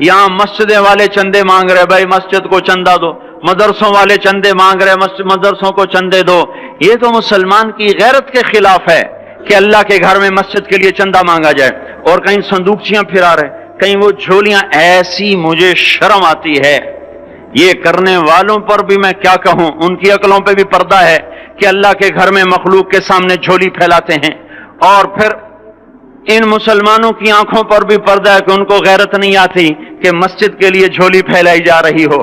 یہاں مسجدیں والے چندے مانگ رہے، بھائی مسجد کو چندہ دو، مدرسوں والے چندے مانگ رہے، مدرسوں کو چندے دو. یہ تو مسلمان کی غیرت کے خلاف ہے کہ اللہ کے گھر میں مسجد کے لیے چندہ مانگا جائے. اور کہیں صندوقچیاں پھرا رہے، کہیں وہ جھولیاں. ایسی مجھے شرم آتی ہے. یہ کرنے والوں پر بھی میں کیا کہوں، ان کی عقلوں پہ بھی پردہ ہے کہ اللہ کے گھر میں مخلوق کے سامنے جھولی پھیلاتے ہیں. اور پھر ان مسلمانوں کی آنکھوں پر بھی پردہ ہے کہ ان کو غیرت نہیں آتی کہ مسجد کے لیے جھولی پھیلائی جا رہی ہو،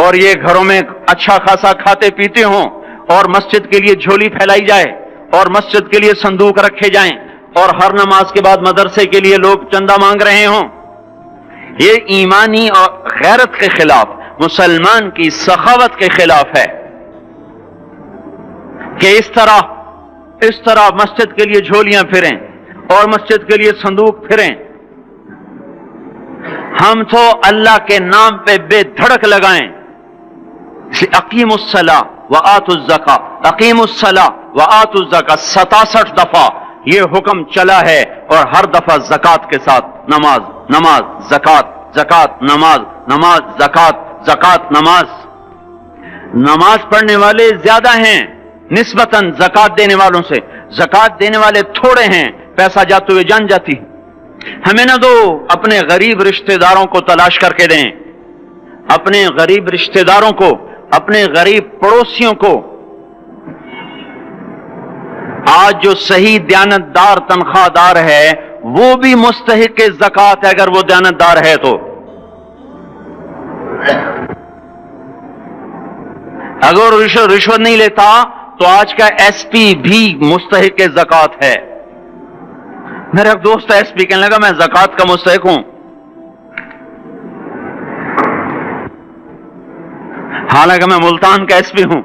اور یہ گھروں میں اچھا خاصا کھاتے پیتے ہوں اور مسجد کے لیے جھولی پھیلائی جائے اور مسجد کے لیے صندوق رکھے جائیں اور ہر نماز کے بعد مدرسے کے لیے لوگ چندہ مانگ رہے ہوں. یہ ایمانی اور غیرت کے خلاف، مسلمان کی سخاوت کے خلاف ہے کہ اس طرح مسجد کے لیے جھولیاں پھریں اور مسجد کے لیے صندوق پھریں. ہم تو اللہ کے نام پہ بے دھڑک لگائیں. اقیم الصلاۃ وآتوا الزکاۃ، اقیم الصلاۃ وآتوا الزکاۃ 67 دفعہ یہ حکم چلا ہے، اور ہر دفعہ زکات کے ساتھ نماز، نماز زکات، زکات نماز، نماز زکات، زکات نماز. نماز پڑھنے والے زیادہ ہیں نسبتاً زکات دینے والوں سے، زکات دینے والے تھوڑے ہیں، پیسہ جاتے ہوئے جان جاتی. ہمیں نہ دو، اپنے غریب رشتہ داروں کو تلاش کر کے دیں، اپنے غریب رشتہ داروں کو، اپنے غریب پڑوسیوں کو. آج جو صحیح دیانتدار تنخواہ دار ہے وہ بھی مستحق زکات ہے اگر وہ دیانتدار ہے تو. اگر رشوت نہیں لیتا تو آج کا ایس پی بھی مستحق زکات ہے. میرا ایک دوست ایس پی کہنے لگا میں زکات کا مستحق ہوں، حالانکہ میں ملتان کا ایس پی ہوں.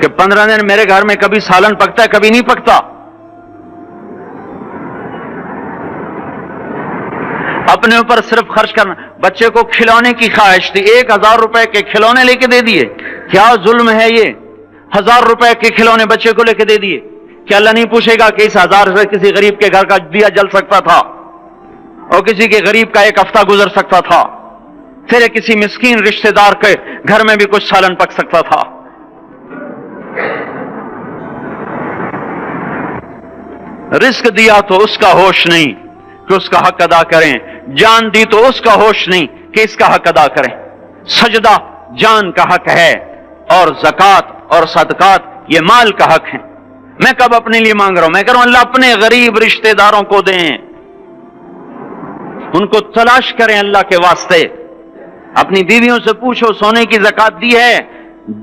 کہ 15 دن میرے گھر میں کبھی سالن پکتا ہے، کبھی نہیں پکتا. اپنے اوپر صرف خرچ کرنا. بچے کو کھلونے کی خواہش تھی، 1000 روپے کے کھلونے لے کے دے دیے. کیا ظلم ہے یہ، 1000 روپے کے کھلونے بچے کو لے کے دے دیے. کیا اللہ نہیں پوچھے گا کہ اس 1000 سے کسی غریب کے گھر کا دیا جل سکتا تھا اور کسی کے غریب کا ایک ہفتہ گزر سکتا تھا، پھر کسی مسکین رشتہ دار کے گھر میں بھی کچھ سالن پک سکتا تھا. رزق دیا تو اس کا ہوش نہیں کہ اس کا حق ادا کریں، جان دی تو اس کا ہوش نہیں کہ اس کا حق ادا کریں. سجدہ جان کا حق ہے، اور زکات اور صدقات یہ مال کا حق ہے. میں کب اپنے لیے مانگ رہا ہوں؟ میں کہہ رہا ہوں اللہ اپنے غریب رشتہ داروں کو دیں، ان کو تلاش کریں اللہ کے واسطے. اپنی بیویوں سے پوچھو سونے کی زکات دی ہے؟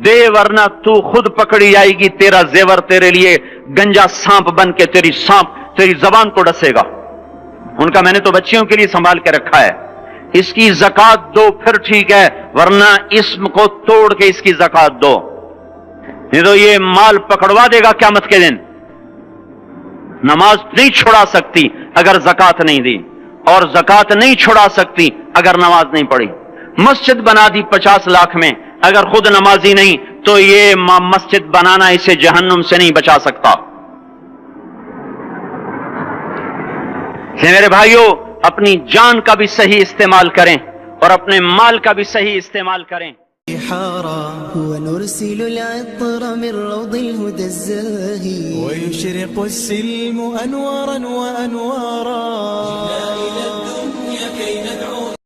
دے، ورنہ تو خود پکڑی جائے گی، تیرا زیور تیرے لیے گنجا سانپ بن کے تیری زبان کو ڈسے گا. ان کا میں نے تو بچیوں کے لیے سنبھال کے رکھا ہے. اس کی زکات دو پھر ٹھیک ہے، ورنہ اسم کو توڑ کے اس کی زکات دو، نہیں تو یہ مال پکڑوا دے گا قیامت کے دن. نماز نہیں چھڑا سکتی اگر زکات نہیں دی، اور زکات نہیں چھڑا سکتی اگر نماز نہیں پڑھی. مسجد بنا دی 50 لاکھ میں، اگر خود نمازی نہیں تو یہ مسجد بنانا اسے جہنم سے نہیں بچا سکتا. میرے بھائیوں، اپنی جان کا بھی صحیح استعمال کریں اور اپنے مال کا بھی صحیح استعمال کریں. ونرسل العطر من روض الهدى الزاهي ويشرق السلم أنوارا وأنوارا.